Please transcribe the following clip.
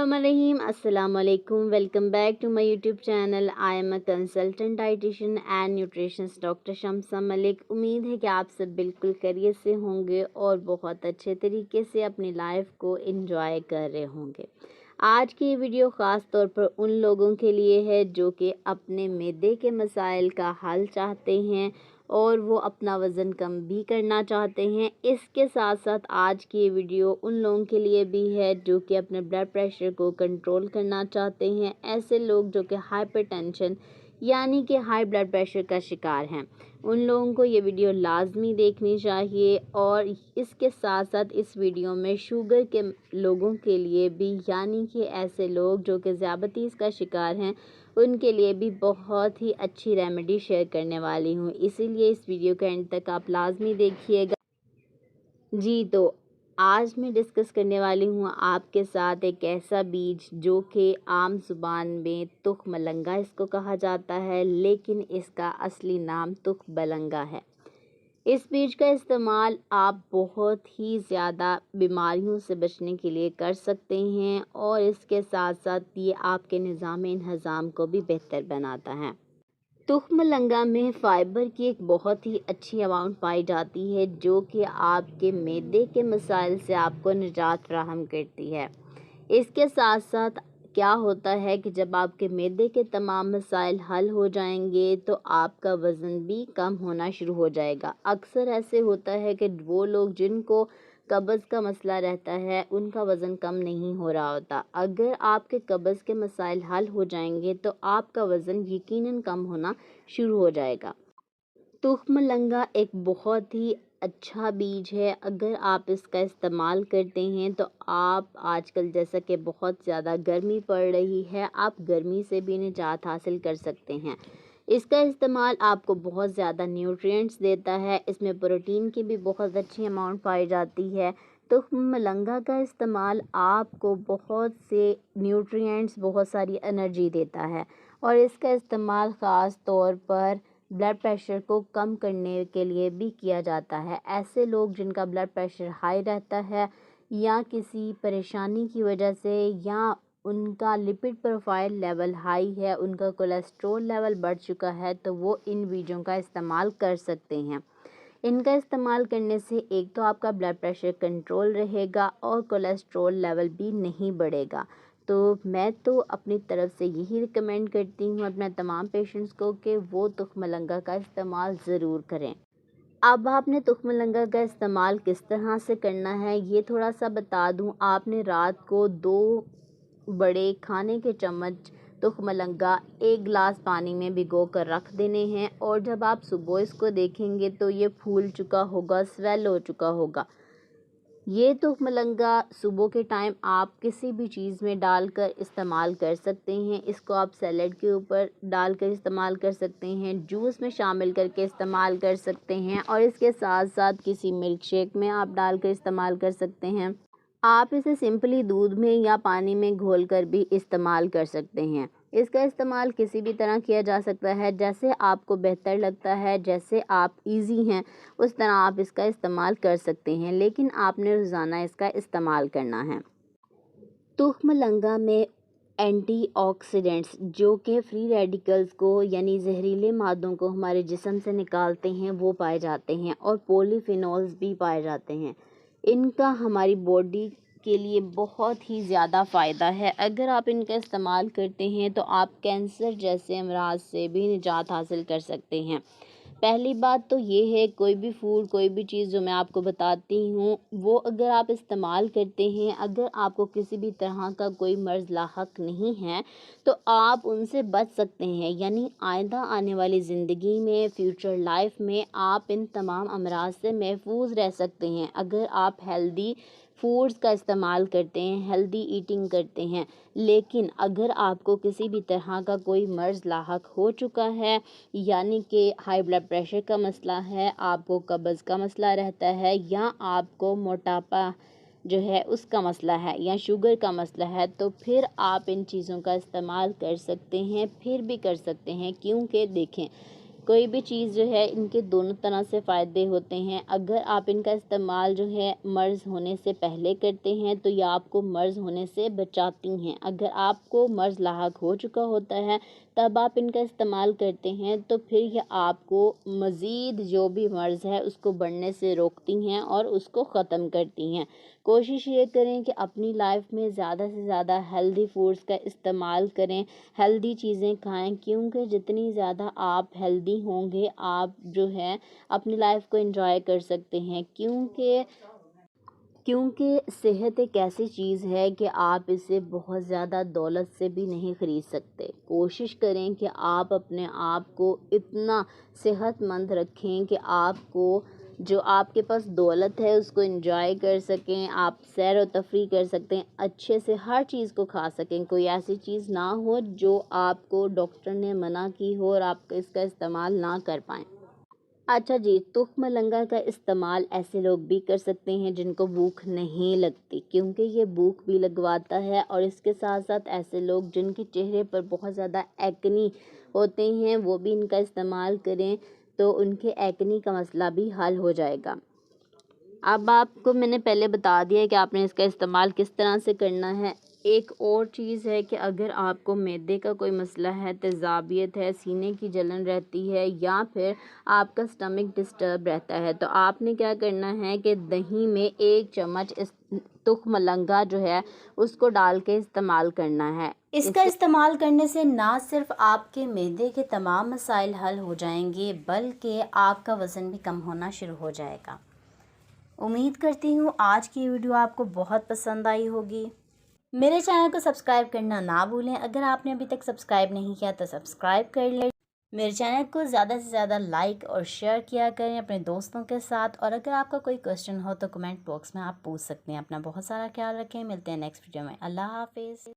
Bismillahirrahmanirrahim. Assalamu alaikum. Welcome back to my YouTube channel. I am a consultant dietitian and nutritionist Dr. Shamsa Malik. उम्मीद है कि आप सब बिल्कुल खैरियत से होंगे और बहुत अच्छे तरीके से अपनी लाइफ को एंजॉय कर रहे होंगे. आज की ये वीडियो ख़ास तौर पर उन लोगों के लिए है जो कि अपने मैदे के मसाइल का हल चाहते हैं और वो अपना वज़न कम भी करना चाहते हैं. इसके साथ साथ आज की ये वीडियो उन लोगों के लिए भी है जो कि अपने ब्लड प्रेशर को कंट्रोल करना चाहते हैं. ऐसे लोग जो कि हाइपरटेंशन यानी कि हाई ब्लड प्रेशर का शिकार हैं, उन लोगों को ये वीडियो लाजमी देखनी चाहिए. और इसके साथ साथ इस वीडियो में शुगर के लोगों के लिए भी यानी कि ऐसे लोग जो कि ज़ियाबतीस का शिकार हैं उनके लिए भी बहुत ही अच्छी रेमेडी शेयर करने वाली हूँ. इसीलिए इस वीडियो के एंड तक आप लाजमी देखिएगा. जी तो आज मैं डिस्कस करने वाली हूँ आपके साथ एक ऐसा बीज जो कि आम ज़ुबान में तुखमलंगा इसको कहा जाता है, लेकिन इसका असली नाम तुखबलंगा है. इस बीज का इस्तेमाल आप बहुत ही ज़्यादा बीमारियों से बचने के लिए कर सकते हैं और इसके साथ साथ ये आपके निज़ाम-ए-हज़ाम को भी बेहतर बनाता है. तुखमलंगा में फ़ाइबर की एक बहुत ही अच्छी अमाउंट पाई जाती है जो कि आपके मैदे के मसाइल से आपको निजात फ़राहम करती है. इसके साथ साथ क्या होता है कि जब आपके मैदे के तमाम मसाइल हल हो जाएंगे तो आपका वज़न भी कम होना शुरू हो जाएगा. अक्सर ऐसे होता है कि वो लोग जिनको कब्ज़ का मसला रहता है उनका वज़न कम नहीं हो रहा होता. अगर आपके कब्ज़ के मसाइल हल हो जाएंगे तो आपका वज़न यकीनन कम होना शुरू हो जाएगा. तुखमलंगा एक बहुत ही अच्छा बीज है. अगर आप इसका इस्तेमाल करते हैं तो आप आजकल जैसा कि बहुत ज़्यादा गर्मी पड़ रही है, आप गर्मी से भी निजात हासिल कर सकते हैं. इसका इस्तेमाल आपको बहुत ज़्यादा न्यूट्रिएंट्स देता है. इसमें प्रोटीन की भी बहुत अच्छी अमाउंट पाई जाती है. तुखमलंगा का इस्तेमाल आपको बहुत से न्यूट्रिएंट्स, बहुत सारी एनर्जी देता है और इसका इस्तेमाल ख़ास तौर पर ब्लड प्रेशर को कम करने के लिए भी किया जाता है. ऐसे लोग जिनका ब्लड प्रेशर हाई रहता है या किसी परेशानी की वजह से या उनका लिपिड प्रोफाइल लेवल हाई है, उनका कोलेस्ट्रॉल लेवल बढ़ चुका है, तो वो इन बीजों का इस्तेमाल कर सकते हैं. इनका इस्तेमाल करने से एक तो आपका ब्लड प्रेशर कंट्रोल रहेगा और कोलेस्ट्रॉल लेवल भी नहीं बढ़ेगा. तो मैं तो अपनी तरफ से यही रिकमेंड करती हूँ अपने तमाम पेशेंट्स को कि वो तुखमलंगा का इस्तेमाल ज़रूर करें. अब आपने तुखमलंगा का इस्तेमाल किस तरह से करना है ये थोड़ा सा बता दूं. आपने रात को 2 बड़े खाने के चम्मच तुखमलंगा 1 गिलास पानी में भिगो कर रख देने हैं और जब आप सुबह इसको देखेंगे तो ये फूल चुका होगा, स्वेल हो चुका होगा. ये तुखमलंगा सुबह के टाइम आप किसी भी चीज़ में डालकर इस्तेमाल कर सकते हैं. इसको आप सैलेड के ऊपर डालकर इस्तेमाल कर सकते हैं, जूस में शामिल करके इस्तेमाल कर सकते हैं और इसके साथ साथ किसी मिल्क शेक में आप डालकर इस्तेमाल कर सकते हैं. आप इसे सिंपली दूध में या पानी में घोलकर भी इस्तेमाल कर सकते हैं. इसका इस्तेमाल किसी भी तरह किया जा सकता है, जैसे आपको बेहतर लगता है, जैसे आप इजी हैं उस तरह आप इसका इस्तेमाल कर सकते हैं, लेकिन आपने रोज़ाना इसका इस्तेमाल करना है. तुखमलंगा में एंटीऑक्सीडेंट्स जो कि फ्री रेडिकल्स को यानी जहरीले मादों को हमारे जिस्म से निकालते हैं वो पाए जाते हैं और पॉलीफिनोल्स भी पाए जाते हैं. इनका हमारी बॉडी के लिए बहुत ही ज़्यादा फ़ायदा है. अगर आप इनका इस्तेमाल करते हैं तो आप कैंसर जैसे अमराज से भी निजात हासिल कर सकते हैं. पहली बात तो ये है, कोई भी फूड, कोई भी चीज़ जो मैं आपको बताती हूँ वो अगर आप इस्तेमाल करते हैं, अगर आपको किसी भी तरह का कोई मर्ज़ लाहक नहीं है तो आप उनसे बच सकते हैं. यानी आइंदा आने वाली ज़िंदगी में, फ्यूचर लाइफ में आप इन तमाम अमराज से महफूज रह सकते हैं अगर आप हेल्दी फूड्स का इस्तेमाल करते हैं, हेल्दी ईटिंग करते हैं. लेकिन अगर आपको किसी भी तरह का कोई मर्ज़ लाहक हो चुका है यानी कि हाई ब्लड प्रेशर का मसला है, आपको कब्ज़ का मसला रहता है या आपको मोटापा जो है उसका मसला है या शुगर का मसला है, तो फिर आप इन चीज़ों का इस्तेमाल कर सकते हैं, फिर भी कर सकते हैं. क्योंकि देखें, कोई भी चीज़ जो है इनके दोनों तरह से फ़ायदे होते हैं। अगर आप इनका इस्तेमाल जो है मर्ज़ होने से पहले करते हैं तो ये आपको मर्ज़ होने से बचाती हैं। अगर आपको मर्ज़ लाहक हो चुका होता है तब आप इनका इस्तेमाल करते हैं तो फिर ये आपको मज़ीद जो भी मर्ज़ है उसको बढ़ने से रोकती हैं और उसको ख़त्म करती हैं। कोशिश ये करें कि अपनी लाइफ में ज़्यादा से ज़्यादा हेल्दी फूड्स का इस्तेमाल करें, हेल्दी चीज़ें खाएं, क्योंकि जितनी ज़्यादा आप हेल्दी होंगे आप जो है अपनी लाइफ को एंजॉय कर सकते हैं। क्योंकि सेहत एक ऐसी चीज़ है कि आप इसे बहुत ज़्यादा दौलत से भी नहीं ख़रीद सकते। कोशिश करें कि आप अपने आप को इतना सेहतमंद रखें कि आपको जो आपके पास दौलत है उसको एंजॉय कर सकें, आप सैर व तफरीह कर सकते हैं, अच्छे से हर चीज़ को खा सकें। कोई ऐसी चीज़ ना हो जो आपको डॉक्टर ने मना की हो और आप इसका इस्तेमाल ना कर पाएँ। अच्छा जी, तुख्म लंगा का इस्तेमाल ऐसे लोग भी कर सकते हैं जिनको भूख नहीं लगती, क्योंकि ये भूख भी लगवाता है। और इसके साथ साथ ऐसे लोग जिनके चेहरे पर बहुत ज़्यादा एक्ने होते हैं वो भी इनका इस्तेमाल करें तो उनके एक्ने का मसला भी हल हो जाएगा। अब आपको मैंने पहले बता दिया है कि आपने इसका इस्तेमाल किस तरह से करना है। एक और चीज़ है कि अगर आपको मैदे का कोई मसला है, तेज़ाबियत है, सीने की जलन रहती है या फिर आपका स्टमक डिस्टर्ब रहता है तो आपने क्या करना है कि दही में 1 चम्मच इस तुख्म लंगा जो है उसको डाल के इस्तेमाल करना है। इसका इस्तेमाल करने से ना सिर्फ आपके मैदे के तमाम मसाइल हल हो जाएंगे बल्कि आपका वज़न भी कम होना शुरू हो जाएगा। उम्मीद करती हूँ आज की वीडियो आपको बहुत पसंद आई होगी। मेरे चैनल को सब्सक्राइब करना ना भूलें। अगर आपने अभी तक सब्सक्राइब नहीं किया तो सब्सक्राइब कर लें। मेरे चैनल को ज़्यादा से ज़्यादा लाइक और शेयर किया करें अपने दोस्तों के साथ। और अगर आपका कोई क्वेश्चन हो तो कमेंट बॉक्स में आप पूछ सकते हैं। अपना बहुत सारा ख्याल रखें। मिलते हैं नेक्स्ट वीडियो में। अल्लाह हाफिज़।